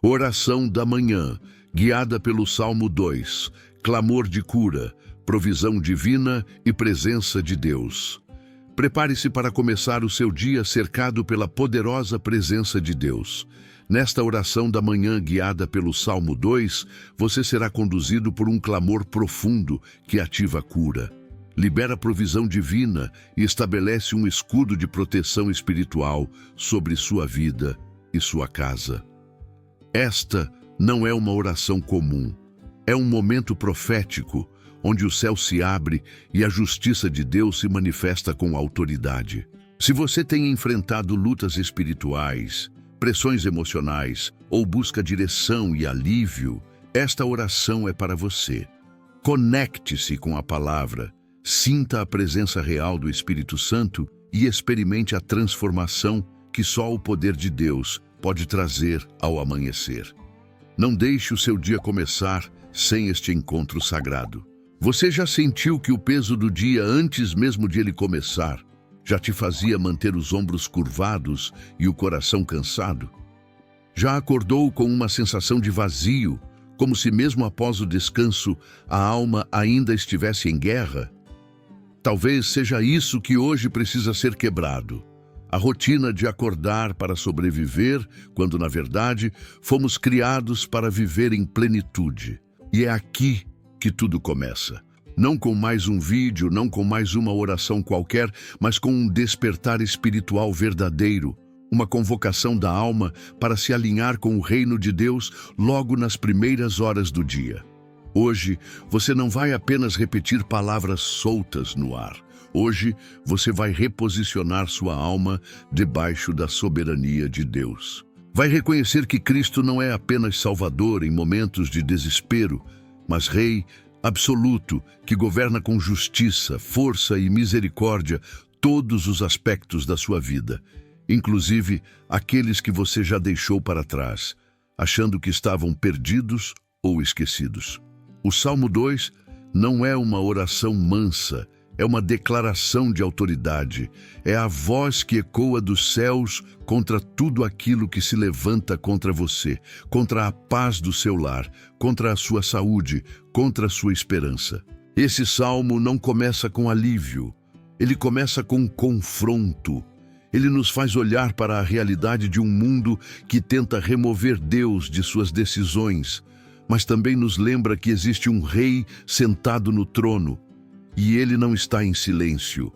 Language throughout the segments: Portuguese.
Oração da manhã, guiada pelo Salmo 2, clamor de cura, provisão divina e presença de Deus. Prepare-se para começar o seu dia cercado pela poderosa presença de Deus. Nesta oração da manhã guiada pelo Salmo 2, você será conduzido por um clamor profundo que ativa a cura. Libera provisão divina e estabelece um escudo de proteção espiritual sobre sua vida e sua casa. Esta não é uma oração comum. É um momento profético, onde o céu se abre e a justiça de Deus se manifesta com autoridade. Se você tem enfrentado lutas espirituais, pressões emocionais ou busca direção e alívio, esta oração é para você. Conecte-se com a palavra, sinta a presença real do Espírito Santo e experimente a transformação que só o poder de Deus pode trazer ao amanhecer. Não deixe o seu dia começar sem este encontro sagrado. Você já sentiu que o peso do dia, antes mesmo de ele começar, já te fazia manter os ombros curvados e o coração cansado? Já acordou com uma sensação de vazio, como se mesmo após o descanso a alma ainda estivesse em guerra? Talvez seja isso que hoje precisa ser quebrado. A rotina de acordar para sobreviver, quando na verdade fomos criados para viver em plenitude. E é aqui que tudo começa. Não com mais um vídeo, não com mais uma oração qualquer, mas com um despertar espiritual verdadeiro, uma convocação da alma para se alinhar com o reino de Deus logo nas primeiras horas do dia. Hoje, você não vai apenas repetir palavras soltas no ar. Hoje, você vai reposicionar sua alma debaixo da soberania de Deus. Vai reconhecer que Cristo não é apenas Salvador em momentos de desespero, mas Rei absoluto que governa com justiça, força e misericórdia todos os aspectos da sua vida, inclusive aqueles que você já deixou para trás, achando que estavam perdidos ou esquecidos. O Salmo 2 não é uma oração mansa, é uma declaração de autoridade. É a voz que ecoa dos céus contra tudo aquilo que se levanta contra você, contra a paz do seu lar, contra a sua saúde, contra a sua esperança. Esse salmo não começa com alívio, ele começa com confronto. Ele nos faz olhar para a realidade de um mundo que tenta remover Deus de suas decisões, mas também nos lembra que existe um rei sentado no trono, e ele não está em silêncio.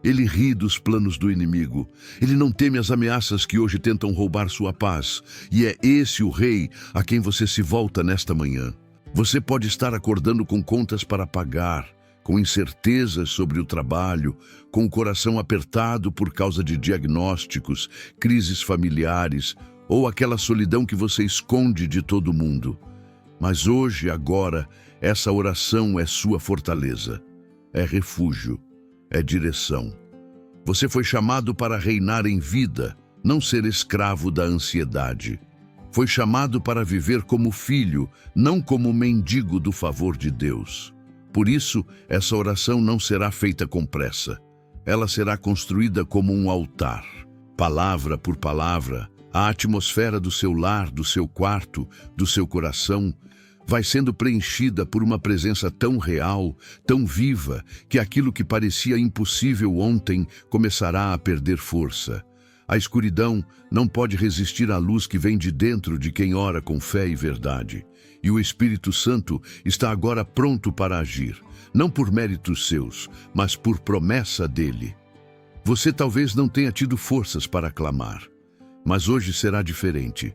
Ele ri dos planos do inimigo. Ele não teme as ameaças que hoje tentam roubar sua paz. E é esse o rei a quem você se volta nesta manhã. Você pode estar acordando com contas para pagar, com incertezas sobre o trabalho, com o coração apertado por causa de diagnósticos, crises familiares, ou aquela solidão que você esconde de todo mundo. Mas hoje, agora, essa oração é sua fortaleza. É refúgio, é direção. Você foi chamado para reinar em vida, não ser escravo da ansiedade. Foi chamado para viver como filho, não como mendigo do favor de Deus. Por isso, essa oração não será feita com pressa. Ela será construída como um altar. Palavra por palavra, a atmosfera do seu lar, do seu quarto, do seu coração, vai sendo preenchida por uma presença tão real, tão viva, que aquilo que parecia impossível ontem começará a perder força. A escuridão não pode resistir à luz que vem de dentro de quem ora com fé e verdade. E o Espírito Santo está agora pronto para agir, não por méritos seus, mas por promessa dele. Você talvez não tenha tido forças para clamar, mas hoje será diferente.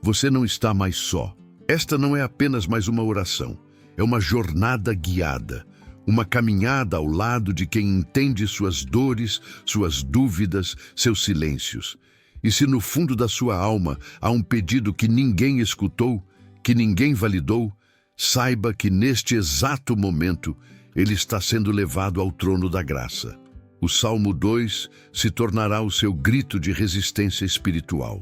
Você não está mais só. Esta não é apenas mais uma oração, é uma jornada guiada, uma caminhada ao lado de quem entende suas dores, suas dúvidas, seus silêncios. E se no fundo da sua alma há um pedido que ninguém escutou, que ninguém validou, saiba que neste exato momento ele está sendo levado ao trono da graça. O Salmo 2 se tornará o seu grito de resistência espiritual.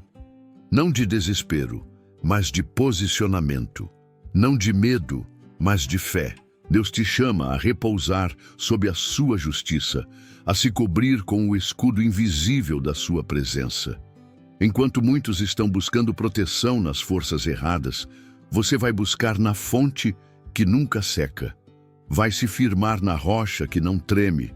Não de desespero, mas de posicionamento. Não de medo, mas de fé. Deus te chama a repousar sob a sua justiça, a se cobrir com o escudo invisível da sua presença. Enquanto muitos estão buscando proteção nas forças erradas, você vai buscar na fonte que nunca seca. Vai se firmar na rocha que não treme.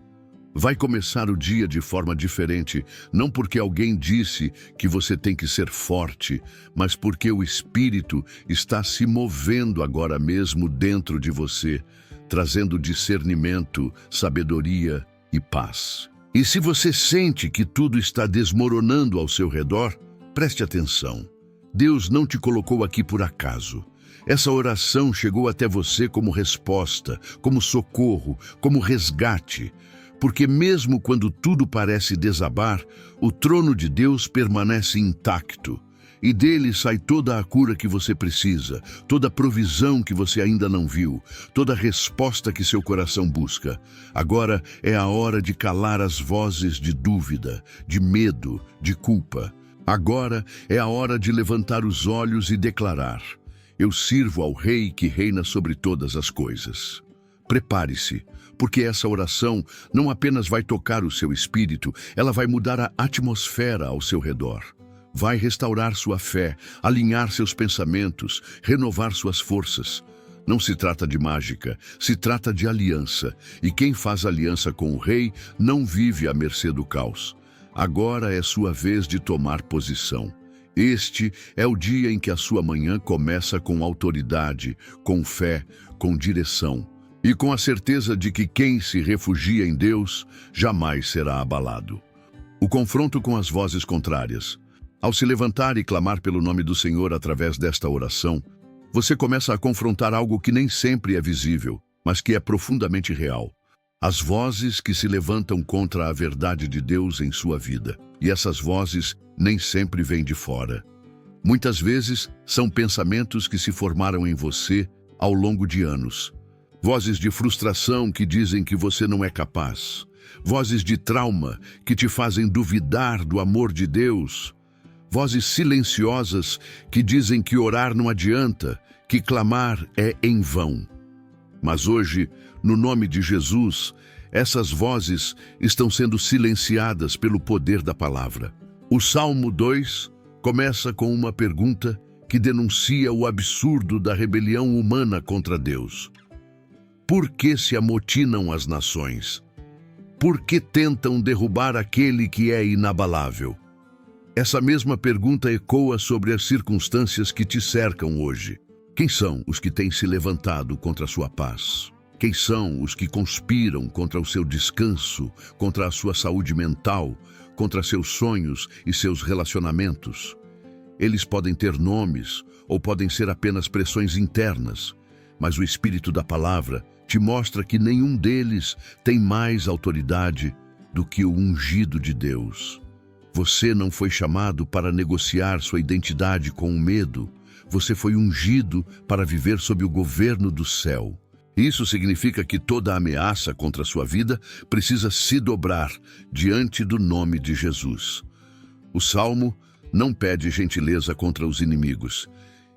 Vai começar o dia de forma diferente, não porque alguém disse que você tem que ser forte, mas porque o Espírito está se movendo agora mesmo dentro de você, trazendo discernimento, sabedoria e paz. E se você sente que tudo está desmoronando ao seu redor, preste atenção. Deus não te colocou aqui por acaso. Essa oração chegou até você como resposta, como socorro, como resgate. Porque mesmo quando tudo parece desabar, o trono de Deus permanece intacto. E dele sai toda a cura que você precisa, toda a provisão que você ainda não viu, toda a resposta que seu coração busca. Agora é a hora de calar as vozes de dúvida, de medo, de culpa. Agora é a hora de levantar os olhos e declarar: eu sirvo ao Rei que reina sobre todas as coisas. Prepare-se, porque essa oração não apenas vai tocar o seu espírito, ela vai mudar a atmosfera ao seu redor. Vai restaurar sua fé, alinhar seus pensamentos, renovar suas forças. Não se trata de mágica, se trata de aliança. E quem faz aliança com o Rei não vive à mercê do caos. Agora é sua vez de tomar posição. Este é o dia em que a sua manhã começa com autoridade, com fé, com direção. E com a certeza de que quem se refugia em Deus jamais será abalado. O confronto com as vozes contrárias. Ao se levantar e clamar pelo nome do Senhor através desta oração, você começa a confrontar algo que nem sempre é visível, mas que é profundamente real. As vozes que se levantam contra a verdade de Deus em sua vida. E essas vozes nem sempre vêm de fora. Muitas vezes são pensamentos que se formaram em você ao longo de anos. Vozes de frustração que dizem que você não é capaz. Vozes de trauma que te fazem duvidar do amor de Deus. Vozes silenciosas que dizem que orar não adianta, que clamar é em vão. Mas hoje, no nome de Jesus, essas vozes estão sendo silenciadas pelo poder da palavra. O Salmo 2 começa com uma pergunta que denuncia o absurdo da rebelião humana contra Deus. Por que se amotinam as nações? Por que tentam derrubar aquele que é inabalável? Essa mesma pergunta ecoa sobre as circunstâncias que te cercam hoje. Quem são os que têm se levantado contra a sua paz? Quem são os que conspiram contra o seu descanso, contra a sua saúde mental, contra seus sonhos e seus relacionamentos? Eles podem ter nomes ou podem ser apenas pressões internas, mas o Espírito da Palavra te mostra que nenhum deles tem mais autoridade do que o ungido de Deus. Você não foi chamado para negociar sua identidade com o medo. Você foi ungido para viver sob o governo do céu. Isso significa que toda ameaça contra a sua vida precisa se dobrar diante do nome de Jesus. O Salmo não pede gentileza contra os inimigos.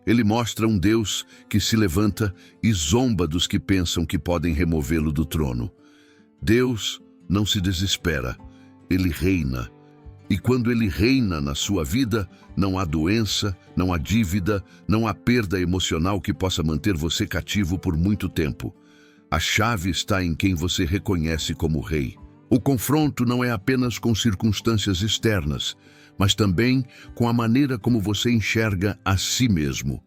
Ele mostra um Deus que se levanta e zomba dos que pensam que podem removê-lo do trono. Deus não se desespera, ele reina. E quando ele reina na sua vida, não há doença, não há dívida, não há perda emocional que possa manter você cativo por muito tempo. A chave está em quem você reconhece como rei. O confronto não é apenas com circunstâncias externas, mas também com a maneira como você enxerga a si mesmo.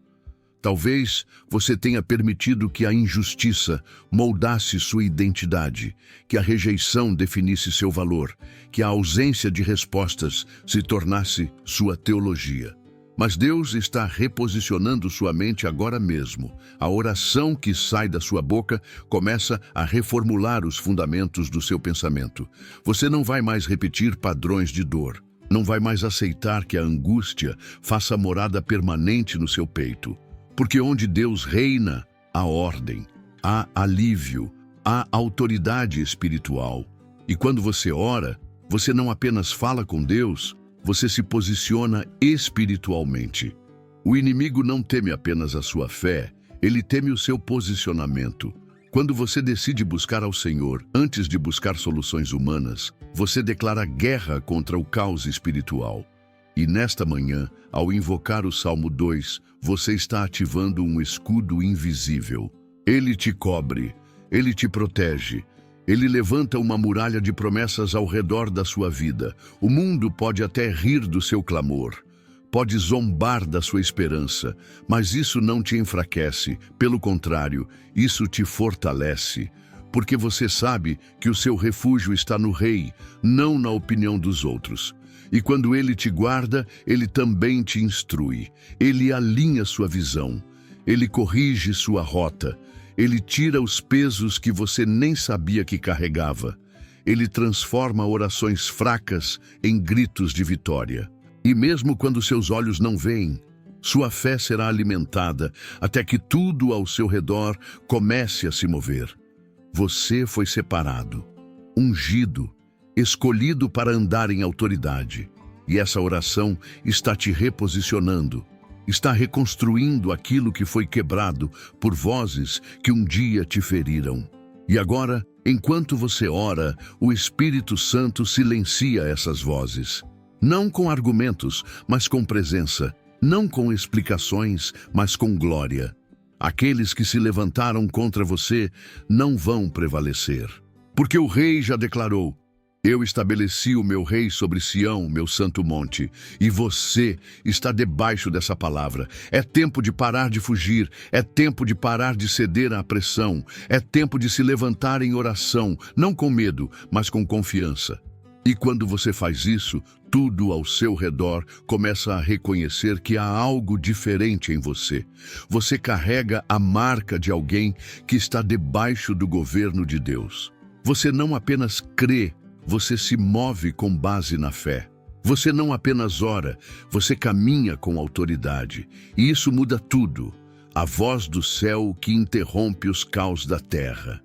Talvez você tenha permitido que a injustiça moldasse sua identidade, que a rejeição definisse seu valor, que a ausência de respostas se tornasse sua teologia. Mas Deus está reposicionando sua mente agora mesmo. A oração que sai da sua boca começa a reformular os fundamentos do seu pensamento. Você não vai mais repetir padrões de dor. Não vai mais aceitar que a angústia faça morada permanente no seu peito. Porque onde Deus reina, há ordem, há alívio, há autoridade espiritual. E quando você ora, você não apenas fala com Deus, você se posiciona espiritualmente. O inimigo não teme apenas a sua fé, ele teme o seu posicionamento. Quando você decide buscar ao Senhor antes de buscar soluções humanas, você declara guerra contra o caos espiritual. E nesta manhã, ao invocar o Salmo 2, você está ativando um escudo invisível. Ele te cobre, ele te protege. Ele levanta uma muralha de promessas ao redor da sua vida. O mundo pode até rir do seu clamor, pode zombar da sua esperança, mas isso não te enfraquece. Pelo contrário, isso te fortalece, porque você sabe que o seu refúgio está no Rei, não na opinião dos outros. E quando Ele te guarda, Ele também te instrui. Ele alinha sua visão, Ele corrige sua rota, Ele tira os pesos que você nem sabia que carregava. Ele transforma orações fracas em gritos de vitória. E mesmo quando seus olhos não veem, sua fé será alimentada até que tudo ao seu redor comece a se mover. Você foi separado, ungido, escolhido para andar em autoridade. E essa oração está te reposicionando, está reconstruindo aquilo que foi quebrado por vozes que um dia te feriram. E agora, enquanto você ora, o Espírito Santo silencia essas vozes. Não com argumentos, mas com presença. Não com explicações, mas com glória. Aqueles que se levantaram contra você não vão prevalecer. Porque o Rei já declarou: eu estabeleci o meu Rei sobre Sião, meu santo monte, e você está debaixo dessa palavra. É tempo de parar de fugir, é tempo de parar de ceder à pressão, é tempo de se levantar em oração, não com medo, mas com confiança. E quando você faz isso, tudo ao seu redor começa a reconhecer que há algo diferente em você. Você carrega a marca de alguém que está debaixo do governo de Deus. Você não apenas crê, você se move com base na fé. Você não apenas ora, você caminha com autoridade. E isso muda tudo. A voz do céu que interrompe os caos da terra.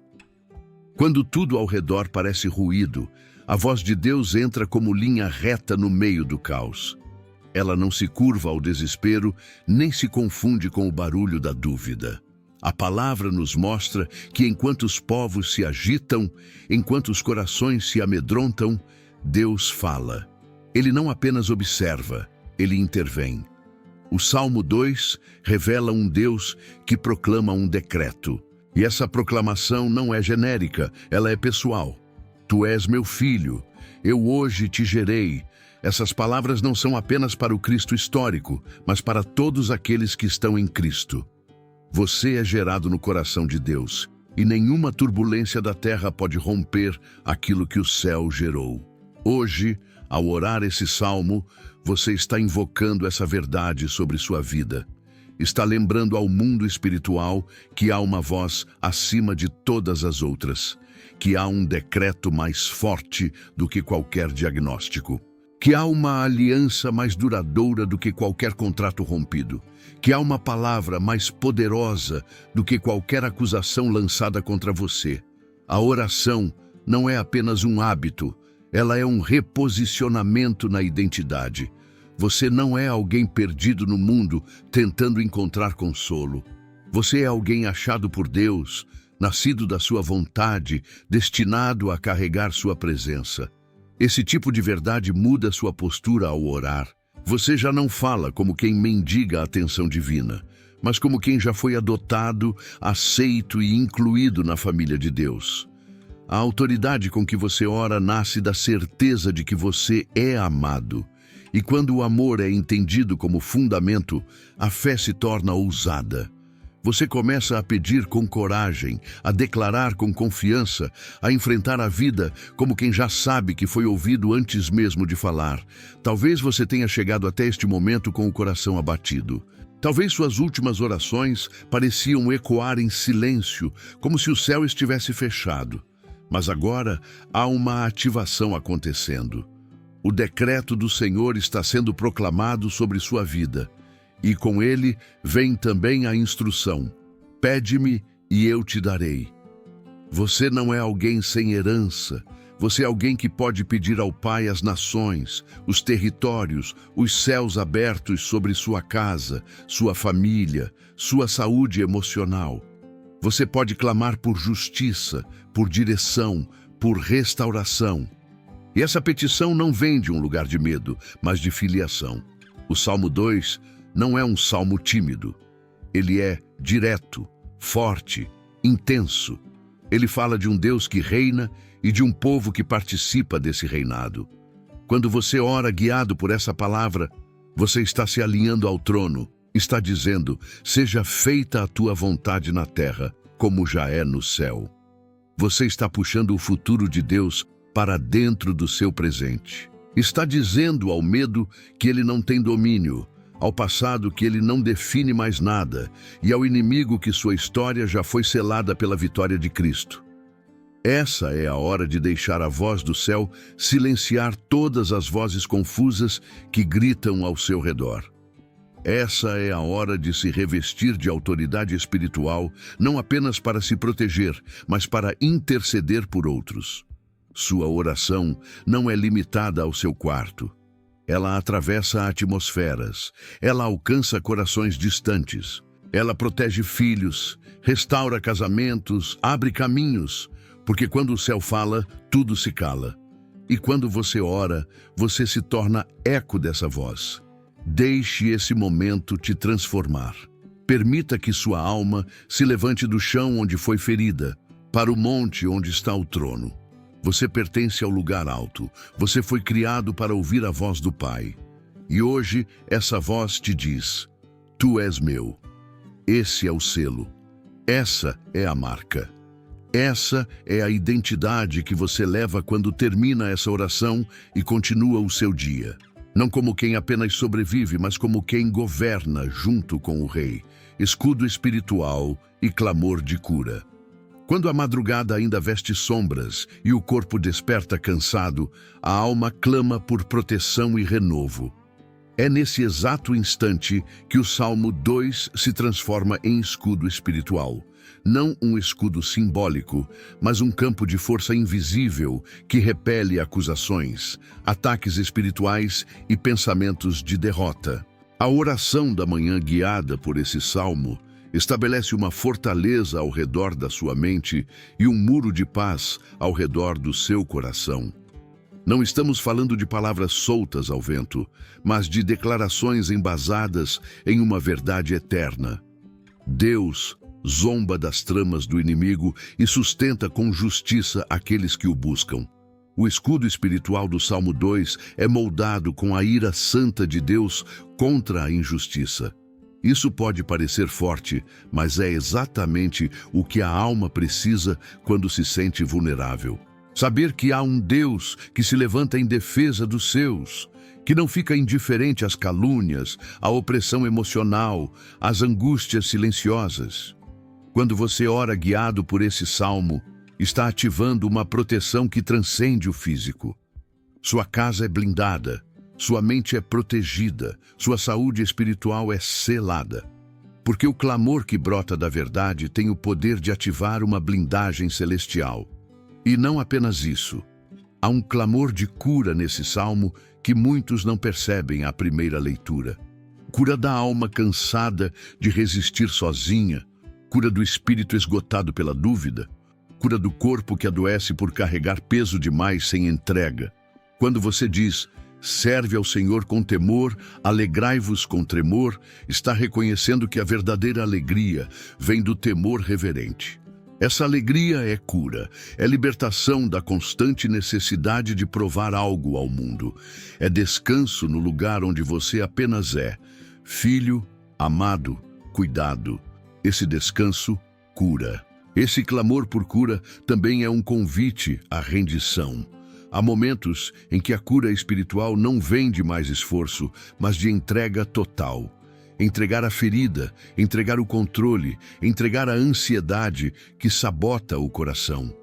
Quando tudo ao redor parece ruído, a voz de Deus entra como linha reta no meio do caos. Ela não se curva ao desespero, nem se confunde com o barulho da dúvida. A palavra nos mostra que enquanto os povos se agitam, enquanto os corações se amedrontam, Deus fala. Ele não apenas observa, ele intervém. O Salmo 2 revela um Deus que proclama um decreto. E essa proclamação não é genérica, ela é pessoal. Tu és meu filho, eu hoje te gerei. Essas palavras não são apenas para o Cristo histórico, mas para todos aqueles que estão em Cristo. Você é gerado no coração de Deus, e nenhuma turbulência da terra pode romper aquilo que o céu gerou. Hoje, ao orar esse salmo, você está invocando essa verdade sobre sua vida. Está lembrando ao mundo espiritual que há uma voz acima de todas as outras, que há um decreto mais forte do que qualquer diagnóstico, que há uma aliança mais duradoura do que qualquer contrato rompido, que há uma palavra mais poderosa do que qualquer acusação lançada contra você. A oração não é apenas um hábito, ela é um reposicionamento na identidade. Você não é alguém perdido no mundo tentando encontrar consolo. Você é alguém achado por Deus, nascido da sua vontade, destinado a carregar sua presença. Esse tipo de verdade muda sua postura ao orar. Você já não fala como quem mendiga a atenção divina, mas como quem já foi adotado, aceito e incluído na família de Deus. A autoridade com que você ora nasce da certeza de que você é amado. E quando o amor é entendido como fundamento, a fé se torna ousada. Você começa a pedir com coragem, a declarar com confiança, a enfrentar a vida como quem já sabe que foi ouvido antes mesmo de falar. Talvez você tenha chegado até este momento com o coração abatido. Talvez suas últimas orações pareciam ecoar em silêncio, como se o céu estivesse fechado. Mas agora há uma ativação acontecendo. O decreto do Senhor está sendo proclamado sobre sua vida. E com ele vem também a instrução: pede-me e eu te darei. Você não é alguém sem herança. Você é alguém que pode pedir ao Pai as nações, os territórios, os céus abertos sobre sua casa, sua família, sua saúde emocional. Você pode clamar por justiça, por direção, por restauração. E essa petição não vem de um lugar de medo, mas de filiação. O Salmo 2 não é um salmo tímido. Ele é direto, forte, intenso. Ele fala de um Deus que reina e de um povo que participa desse reinado. Quando você ora guiado por essa palavra, você está se alinhando ao trono, está dizendo: seja feita a tua vontade na terra, como já é no céu. Você está puxando o futuro de Deus para dentro do seu presente. Está dizendo ao medo que ele não tem domínio, ao passado que ele não define mais nada, e ao inimigo que sua história já foi selada pela vitória de Cristo. Essa é a hora de deixar a voz do céu silenciar todas as vozes confusas que gritam ao seu redor. Essa é a hora de se revestir de autoridade espiritual, não apenas para se proteger, mas para interceder por outros. Sua oração não é limitada ao seu quarto. Ela atravessa atmosferas, ela alcança corações distantes, ela protege filhos, restaura casamentos, abre caminhos, porque quando o céu fala, tudo se cala. E quando você ora, você se torna eco dessa voz. Deixe esse momento te transformar. Permita que sua alma se levante do chão onde foi ferida, para o monte onde está o trono. Você pertence ao lugar alto. Você foi criado para ouvir a voz do Pai. E hoje, essa voz te diz: tu és meu. Esse é o selo. Essa é a marca. Essa é a identidade que você leva quando termina essa oração e continua o seu dia. Não como quem apenas sobrevive, mas como quem governa junto com o Rei. Escudo espiritual e clamor de cura. Quando a madrugada ainda veste sombras e o corpo desperta cansado, a alma clama por proteção e renovo. É nesse exato instante que o Salmo 2 se transforma em escudo espiritual. Não um escudo simbólico, mas um campo de força invisível que repele acusações, ataques espirituais e pensamentos de derrota. A oração da manhã guiada por esse salmo estabelece uma fortaleza ao redor da sua mente e um muro de paz ao redor do seu coração. Não estamos falando de palavras soltas ao vento, mas de declarações embasadas em uma verdade eterna. Deus zomba das tramas do inimigo e sustenta com justiça aqueles que o buscam. O escudo espiritual do Salmo 2 é moldado com a ira santa de Deus contra a injustiça. Isso pode parecer forte, mas é exatamente o que a alma precisa quando se sente vulnerável. Saber que há um Deus que se levanta em defesa dos seus, que não fica indiferente às calúnias, à opressão emocional, às angústias silenciosas. Quando você ora guiado por esse salmo, está ativando uma proteção que transcende o físico. Sua casa é blindada, sua mente é protegida, sua saúde espiritual é selada. Porque o clamor que brota da verdade tem o poder de ativar uma blindagem celestial. E não apenas isso. Há um clamor de cura nesse salmo que muitos não percebem à primeira leitura. Cura da alma cansada de resistir sozinha, cura do espírito esgotado pela dúvida, cura do corpo que adoece por carregar peso demais sem entrega. Quando você diz: serve ao Senhor com temor, alegrai-vos com tremor, está reconhecendo que a verdadeira alegria vem do temor reverente. Essa alegria é cura, é libertação da constante necessidade de provar algo ao mundo. É descanso no lugar onde você apenas é, filho, amado, cuidado. Esse descanso cura. Esse clamor por cura também é um convite à rendição. Há momentos em que a cura espiritual não vem de mais esforço, mas de entrega total. Entregar a ferida, entregar o controle, entregar a ansiedade que sabota o coração.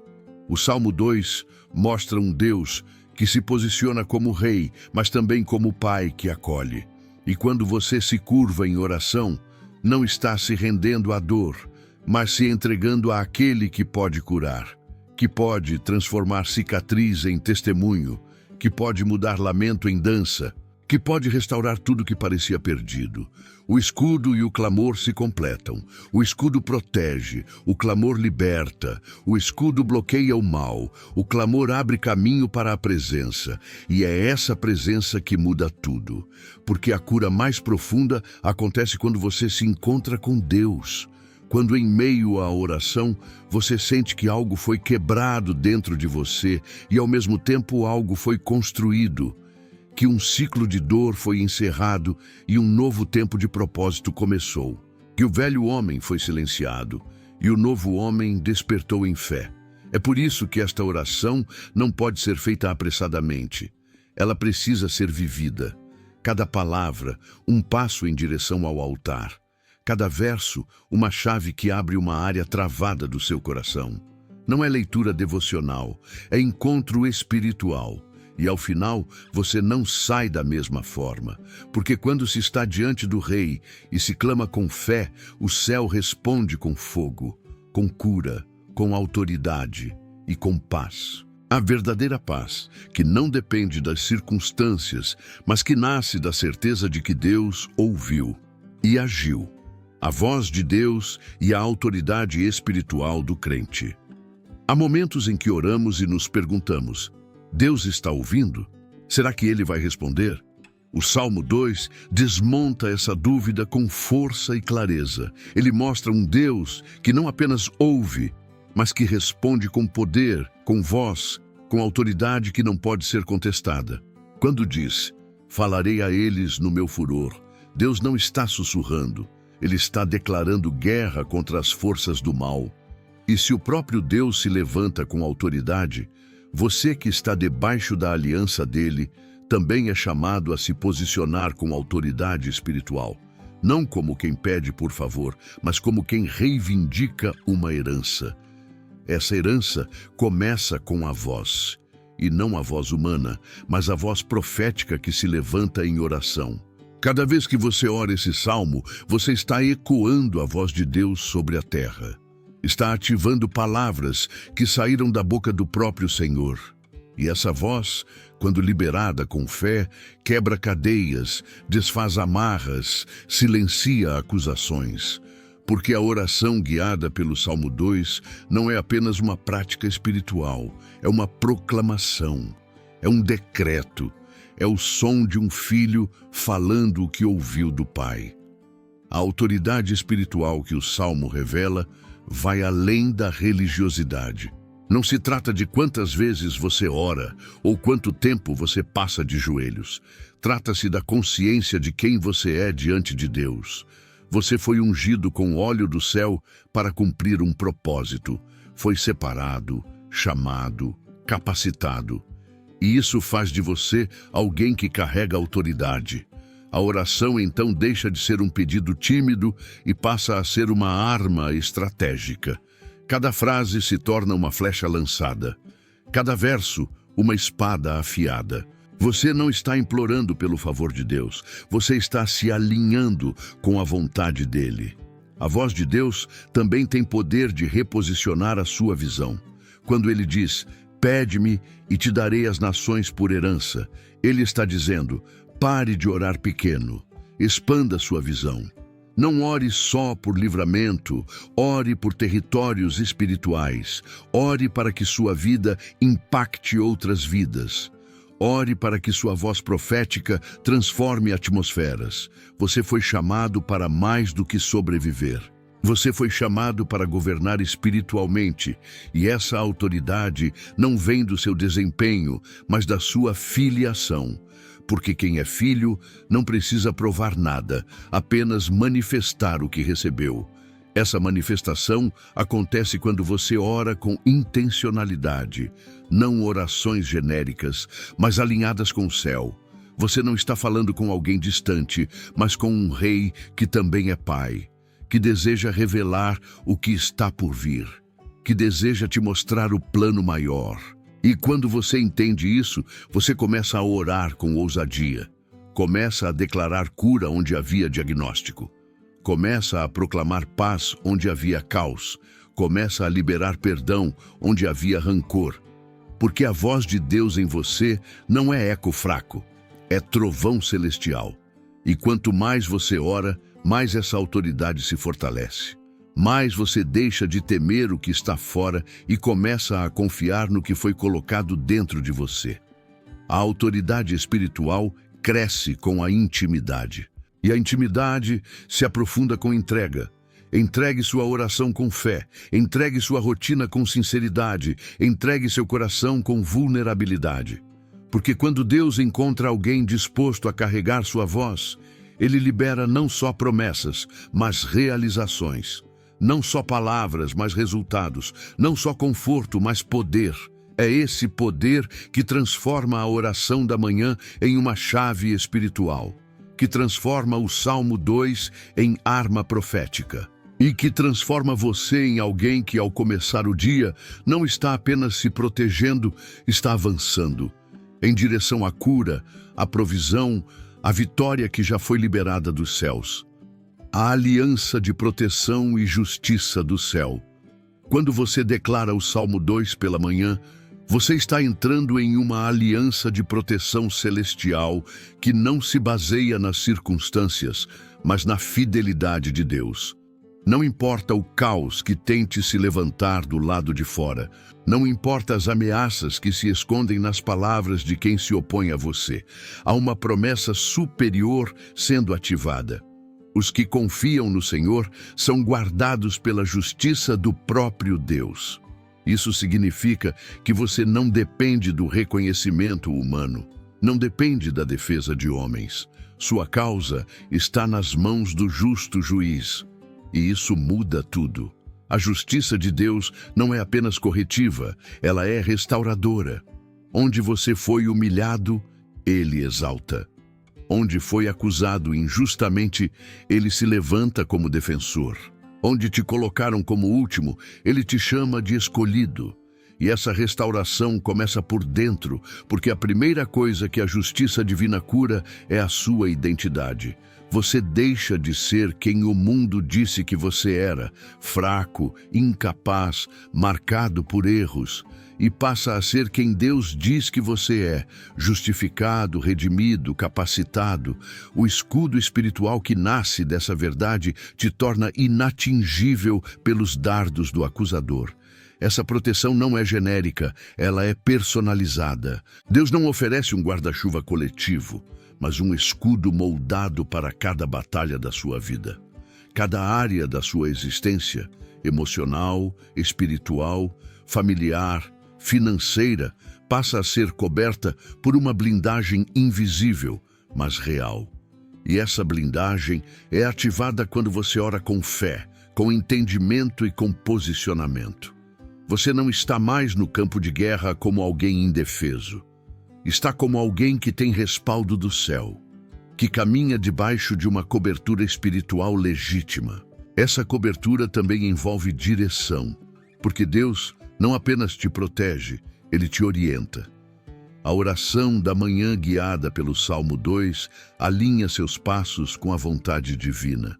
O Salmo 2 mostra um Deus que se posiciona como rei, mas também como pai que acolhe. E quando você se curva em oração, não está se rendendo à dor, mas se entregando àquele que pode curar, que pode transformar cicatriz em testemunho, que pode mudar lamento em dança, que pode restaurar tudo que parecia perdido. O escudo e o clamor se completam. O escudo protege, o clamor liberta. O escudo bloqueia o mal, o clamor abre caminho para a presença. E é essa presença que muda tudo. Porque a cura mais profunda acontece quando você se encontra com Deus. Quando em meio à oração, você sente que algo foi quebrado dentro de você e ao mesmo tempo algo foi construído. Que um ciclo de dor foi encerrado e um novo tempo de propósito começou. Que o velho homem foi silenciado e o novo homem despertou em fé. É por isso que esta oração não pode ser feita apressadamente. Ela precisa ser vivida. Cada palavra, um passo em direção ao altar. Cada verso, uma chave que abre uma área travada do seu coração. Não é leitura devocional, é encontro espiritual. E ao final, você não sai da mesma forma, porque quando se está diante do Rei e se clama com fé, o céu responde com fogo, com cura, com autoridade e com paz. A verdadeira paz, que não depende das circunstâncias, mas que nasce da certeza de que Deus ouviu e agiu. A voz de Deus e a autoridade espiritual do crente. Há momentos em que oramos e nos perguntamos: Deus está ouvindo? Será que Ele vai responder? O Salmo 2 desmonta essa dúvida com força e clareza. Ele mostra um Deus que não apenas ouve, mas que responde com poder, com voz, com autoridade que não pode ser contestada. Quando diz, falarei a eles no meu furor, Deus não está sussurrando. Ele está declarando guerra contra as forças do mal. E se o próprio Deus se levanta com autoridade, você que está debaixo da aliança dele, também é chamado a se posicionar com autoridade espiritual. Não como quem pede por favor, mas como quem reivindica uma herança. Essa herança começa com a voz, e não a voz humana, mas a voz profética que se levanta em oração. Cada vez que você ora esse salmo, você está ecoando a voz de Deus sobre a terra. Está ativando palavras que saíram da boca do próprio Senhor. E essa voz, quando liberada com fé, quebra cadeias, desfaz amarras, silencia acusações. Porque a oração guiada pelo Salmo 2 não é apenas uma prática espiritual, é uma proclamação, é um decreto. É o som de um filho falando o que ouviu do pai. A autoridade espiritual que o Salmo revela vai além da religiosidade. Não se trata de quantas vezes você ora ou quanto tempo você passa de joelhos. Trata-se da consciência de quem você é diante de Deus. Você foi ungido com óleo do céu para cumprir um propósito. Foi separado, chamado, capacitado. E isso faz de você alguém que carrega autoridade. A oração então deixa de ser um pedido tímido e passa a ser uma arma estratégica. Cada frase se torna uma flecha lançada. Cada verso, uma espada afiada. Você não está implorando pelo favor de Deus. Você está se alinhando com a vontade dele. A voz de Deus também tem poder de reposicionar a sua visão. Quando ele diz: pede-me e te darei as nações por herança. Ele está dizendo, pare de orar pequeno, expanda sua visão. Não ore só por livramento, ore por territórios espirituais. Ore para que sua vida impacte outras vidas. Ore para que sua voz profética transforme atmosferas. Você foi chamado para mais do que sobreviver. Você foi chamado para governar espiritualmente, e essa autoridade não vem do seu desempenho, mas da sua filiação. Porque quem é filho não precisa provar nada, apenas manifestar o que recebeu. Essa manifestação acontece quando você ora com intencionalidade, não orações genéricas, mas alinhadas com o céu. Você não está falando com alguém distante, mas com um rei que também é pai, que deseja revelar o que está por vir, que deseja te mostrar o plano maior. E quando você entende isso, você começa a orar com ousadia. Começa a declarar cura onde havia diagnóstico. Começa a proclamar paz onde havia caos. Começa a liberar perdão onde havia rancor. Porque a voz de Deus em você não é eco fraco. é trovão celestial. E quanto mais você ora, mais essa autoridade se fortalece. Mais você deixa de temer o que está fora e começa a confiar no que foi colocado dentro de você. A autoridade espiritual cresce com a intimidade. E a intimidade se aprofunda com entrega. Entregue sua oração com fé, entregue sua rotina com sinceridade, entregue seu coração com vulnerabilidade. Porque quando Deus encontra alguém disposto a carregar sua voz, Ele libera não só promessas, mas realizações. Não só palavras, mas resultados. Não só conforto, mas poder. É esse poder que transforma a oração da manhã em uma chave espiritual, que transforma o Salmo 2 em arma profética. E que transforma você em alguém que, ao começar o dia, não está apenas se protegendo, está avançando em direção à cura, à provisão, à vitória que já foi liberada dos céus. A aliança de proteção e justiça do céu. Quando você declara o Salmo 2 pela manhã, você está entrando em uma aliança de proteção celestial que não se baseia nas circunstâncias, mas na fidelidade de Deus. Não importa o caos que tente se levantar do lado de fora. Não importa as ameaças que se escondem nas palavras de quem se opõe a você. Há uma promessa superior sendo ativada. Os que confiam no Senhor são guardados pela justiça do próprio Deus. Isso significa que você não depende do reconhecimento humano. Não depende da defesa de homens. Sua causa está nas mãos do justo juiz. E isso muda tudo. A justiça de Deus não é apenas corretiva, ela é restauradora. Onde você foi humilhado, Ele exalta. Onde foi acusado injustamente, Ele se levanta como defensor. Onde te colocaram como último, Ele te chama de escolhido. E essa restauração começa por dentro, porque a primeira coisa que a justiça divina cura é a sua identidade. Você deixa de ser quem o mundo disse que você era, fraco, incapaz, marcado por erros, e passa a ser quem Deus diz que você é, justificado, redimido, capacitado. O escudo espiritual que nasce dessa verdade te torna inatingível pelos dardos do acusador. Essa proteção não é genérica, ela é personalizada. Deus não oferece um guarda-chuva coletivo, mas um escudo moldado para cada batalha da sua vida. Cada área da sua existência, emocional, espiritual, familiar, financeira, passa a ser coberta por uma blindagem invisível, mas real. E essa blindagem é ativada quando você ora com fé, com entendimento e com posicionamento. Você não está mais no campo de guerra como alguém indefeso. Está como alguém que tem respaldo do céu, que caminha debaixo de uma cobertura espiritual legítima. Essa cobertura também envolve direção, porque Deus não apenas te protege, Ele te orienta. A oração da manhã guiada pelo Salmo 2 alinha seus passos com a vontade divina.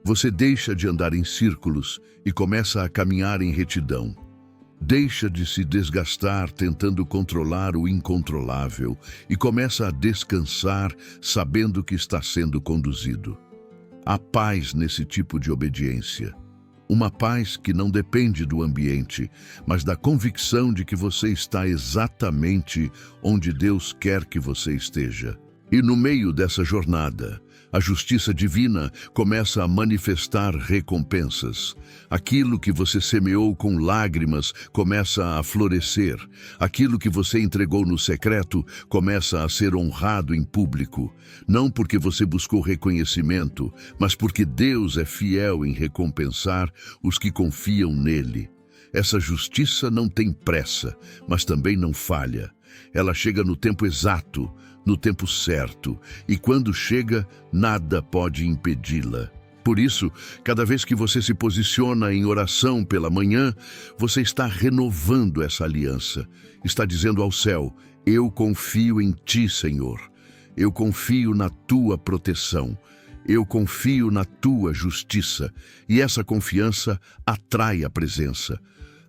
Você deixa de andar em círculos e começa a caminhar em retidão. Deixa de se desgastar tentando controlar o incontrolável e começa a descansar sabendo que está sendo conduzido. Há paz nesse tipo de obediência. Uma paz que não depende do ambiente, mas da convicção de que você está exatamente onde Deus quer que você esteja. E no meio dessa jornada, a justiça divina começa a manifestar recompensas. Aquilo que você semeou com lágrimas começa a florescer. Aquilo que você entregou no secreto começa a ser honrado em público. Não porque você buscou reconhecimento, mas porque Deus é fiel em recompensar os que confiam nele. Essa justiça não tem pressa, mas também não falha. Ela chega no tempo exato, no tempo certo, e quando chega, nada pode impedi-la. Por isso, cada vez que você se posiciona em oração pela manhã, você está renovando essa aliança. Está dizendo ao céu: eu confio em ti, Senhor. Eu confio na tua proteção. Eu confio na tua justiça. E essa confiança atrai a presença.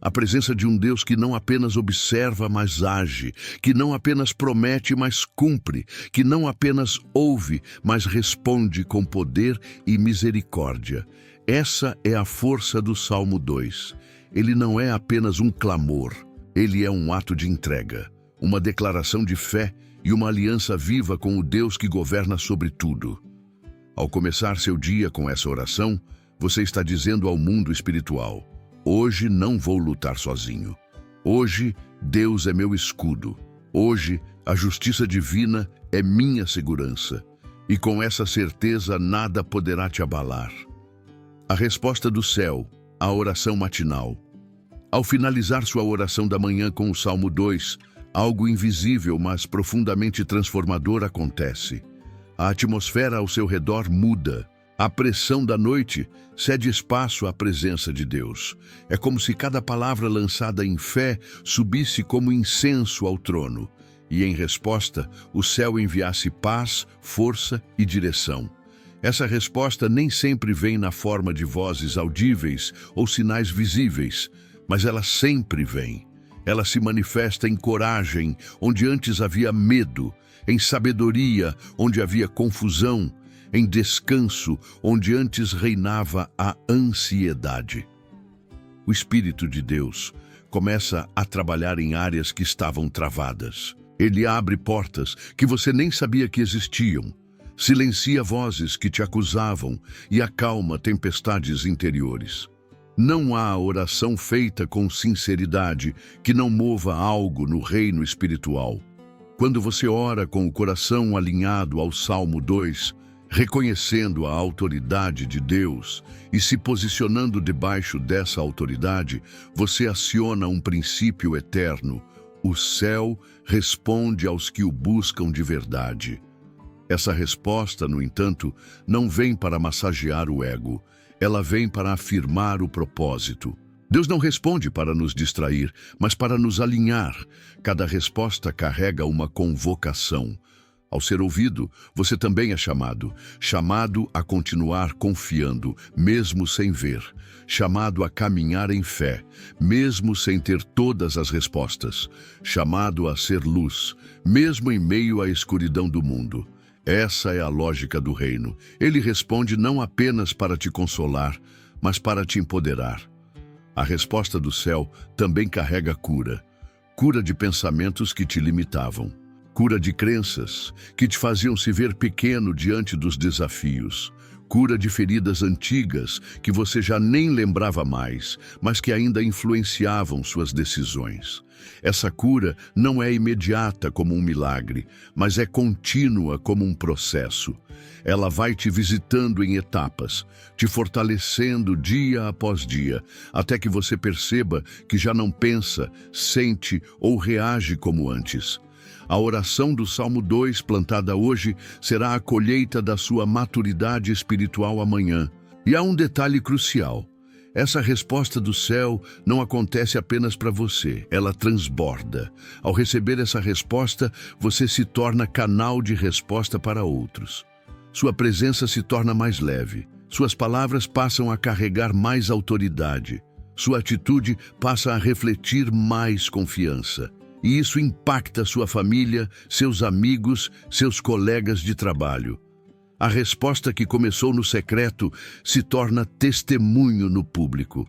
A presença de um Deus que não apenas observa, mas age, que não apenas promete, mas cumpre, que não apenas ouve, mas responde com poder e misericórdia. Essa é a força do Salmo 2. Ele não é apenas um clamor, ele é um ato de entrega, uma declaração de fé e uma aliança viva com o Deus que governa sobre tudo. Ao começar seu dia com essa oração, você está dizendo ao mundo espiritual: hoje não vou lutar sozinho. Hoje, Deus é meu escudo. Hoje, a justiça divina é minha segurança. E com essa certeza, nada poderá te abalar. A resposta do céu, a oração matinal. Ao finalizar sua oração da manhã com o Salmo 2, algo invisível, mas profundamente transformador acontece. A atmosfera ao seu redor muda. A pressão da noite cede espaço à presença de Deus. É como se cada palavra lançada em fé subisse como incenso ao trono. E em resposta, o céu enviasse paz, força e direção. Essa resposta nem sempre vem na forma de vozes audíveis ou sinais visíveis, mas ela sempre vem. Ela se manifesta em coragem, onde antes havia medo, em sabedoria, onde havia confusão, em descanso, onde antes reinava a ansiedade. O Espírito de Deus começa a trabalhar em áreas que estavam travadas. Ele abre portas que você nem sabia que existiam, silencia vozes que te acusavam e acalma tempestades interiores. Não há oração feita com sinceridade que não mova algo no reino espiritual. Quando você ora com o coração alinhado ao Salmo 2, reconhecendo a autoridade de Deus e se posicionando debaixo dessa autoridade, você aciona um princípio eterno. O céu responde aos que o buscam de verdade. Essa resposta, no entanto, não vem para massagear o ego. Ela vem para afirmar o propósito. Deus não responde para nos distrair, mas para nos alinhar. Cada resposta carrega uma convocação. Ao ser ouvido, você também é chamado a continuar confiando, mesmo sem ver, chamado a caminhar em fé, mesmo sem ter todas as respostas, chamado a ser luz, mesmo em meio à escuridão do mundo. Essa é a lógica do reino. Ele responde não apenas para te consolar, mas para te empoderar. A resposta do céu também carrega cura. Cura de pensamentos que te limitavam. Cura de crenças que te faziam se ver pequeno diante dos desafios. Cura de feridas antigas que você já nem lembrava mais, mas que ainda influenciavam suas decisões. Essa cura não é imediata como um milagre, mas é contínua como um processo. Ela vai te visitando em etapas, te fortalecendo dia após dia, até que você perceba que já não pensa, sente ou reage como antes. A oração do Salmo 2, plantada hoje, será a colheita da sua maturidade espiritual amanhã. E há um detalhe crucial. Essa resposta do céu não acontece apenas para você, ela transborda. Ao receber essa resposta, você se torna canal de resposta para outros. Sua presença se torna mais leve. Suas palavras passam a carregar mais autoridade. Sua atitude passa a refletir mais confiança. E isso impacta sua família, seus amigos, seus colegas de trabalho. A resposta que começou no secreto se torna testemunho no público.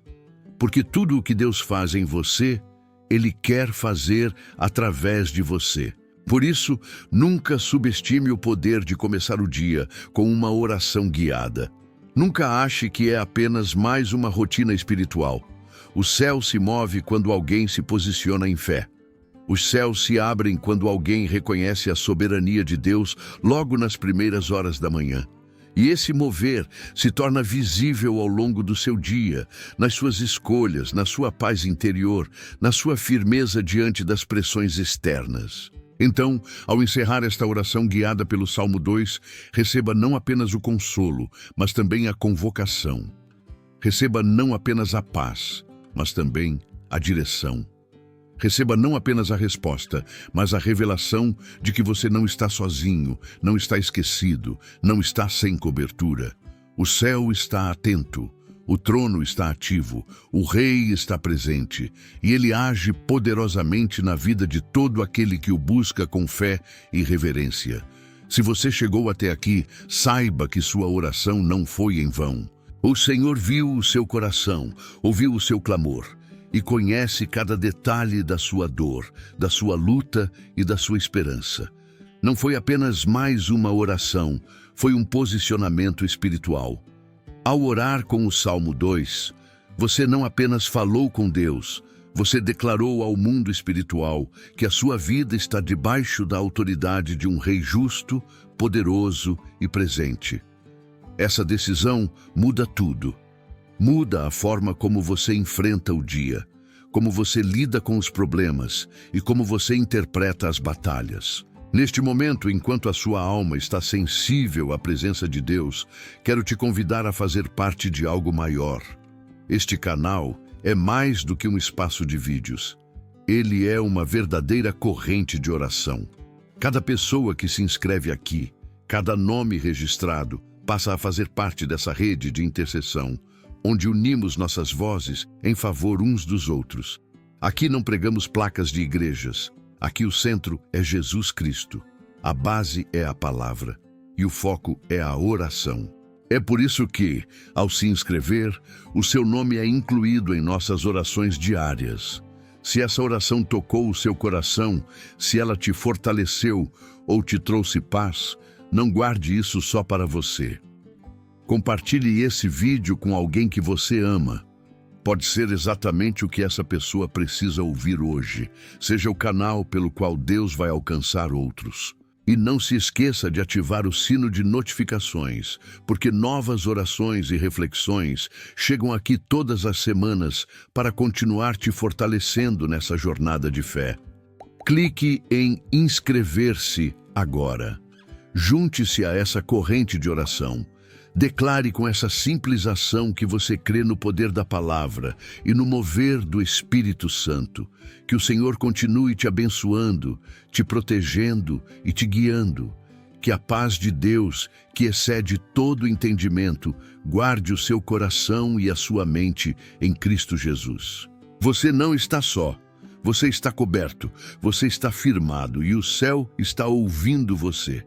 Porque tudo o que Deus faz em você, Ele quer fazer através de você. Por isso, nunca subestime o poder de começar o dia com uma oração guiada. Nunca ache que é apenas mais uma rotina espiritual. O céu se move quando alguém se posiciona em fé. Os céus se abrem quando alguém reconhece a soberania de Deus logo nas primeiras horas da manhã. E esse mover se torna visível ao longo do seu dia, nas suas escolhas, na sua paz interior, na sua firmeza diante das pressões externas. Então, ao encerrar esta oração guiada pelo Salmo 2, receba não apenas o consolo, mas também a convocação. Receba não apenas a paz, mas também a direção. Receba não apenas a resposta, mas a revelação de que você não está sozinho, não está esquecido, não está sem cobertura. O céu está atento, O trono está ativo, o Rei está presente, e ele age poderosamente na vida de todo aquele que o busca com fé e reverência. Se você chegou até aqui, saiba que sua oração não foi em vão. O Senhor viu o seu coração, ouviu o seu clamor e conhece cada detalhe da sua dor, da sua luta e da sua esperança. Não foi apenas mais uma oração, foi um posicionamento espiritual. Ao orar com o Salmo 2, você não apenas falou com Deus, você declarou ao mundo espiritual que a sua vida está debaixo da autoridade de um Rei justo, poderoso e presente. Essa decisão muda tudo. Muda a forma como você enfrenta o dia, como você lida com os problemas e como você interpreta as batalhas. Neste momento, enquanto a sua alma está sensível à presença de Deus, quero te convidar a fazer parte de algo maior. Este canal é mais do que um espaço de vídeos. Ele é uma verdadeira corrente de oração. Cada pessoa que se inscreve aqui, cada nome registrado, passa a fazer parte dessa rede de intercessão, onde unimos nossas vozes em favor uns dos outros. Aqui não pregamos placas de igrejas. Aqui o centro é Jesus Cristo. A base é a palavra e o foco é a oração. É por isso que, ao se inscrever, o seu nome é incluído em nossas orações diárias. Se essa oração tocou o seu coração, se ela te fortaleceu ou te trouxe paz, não guarde isso só para você. Compartilhe esse vídeo com alguém que você ama. Pode ser exatamente o que essa pessoa precisa ouvir hoje. Seja o canal pelo qual Deus vai alcançar outros. E não se esqueça de ativar o sino de notificações, porque novas orações e reflexões chegam aqui todas as semanas para continuar te fortalecendo nessa jornada de fé. Clique em inscrever-se agora. Junte-se a essa corrente de oração. Declare com essa simples ação que você crê no poder da palavra e no mover do Espírito Santo. Que o Senhor continue te abençoando, te protegendo e te guiando. Que a paz de Deus, que excede todo entendimento, guarde o seu coração e a sua mente em Cristo Jesus. Você não está só. Você está coberto, você está firmado e o céu está ouvindo você.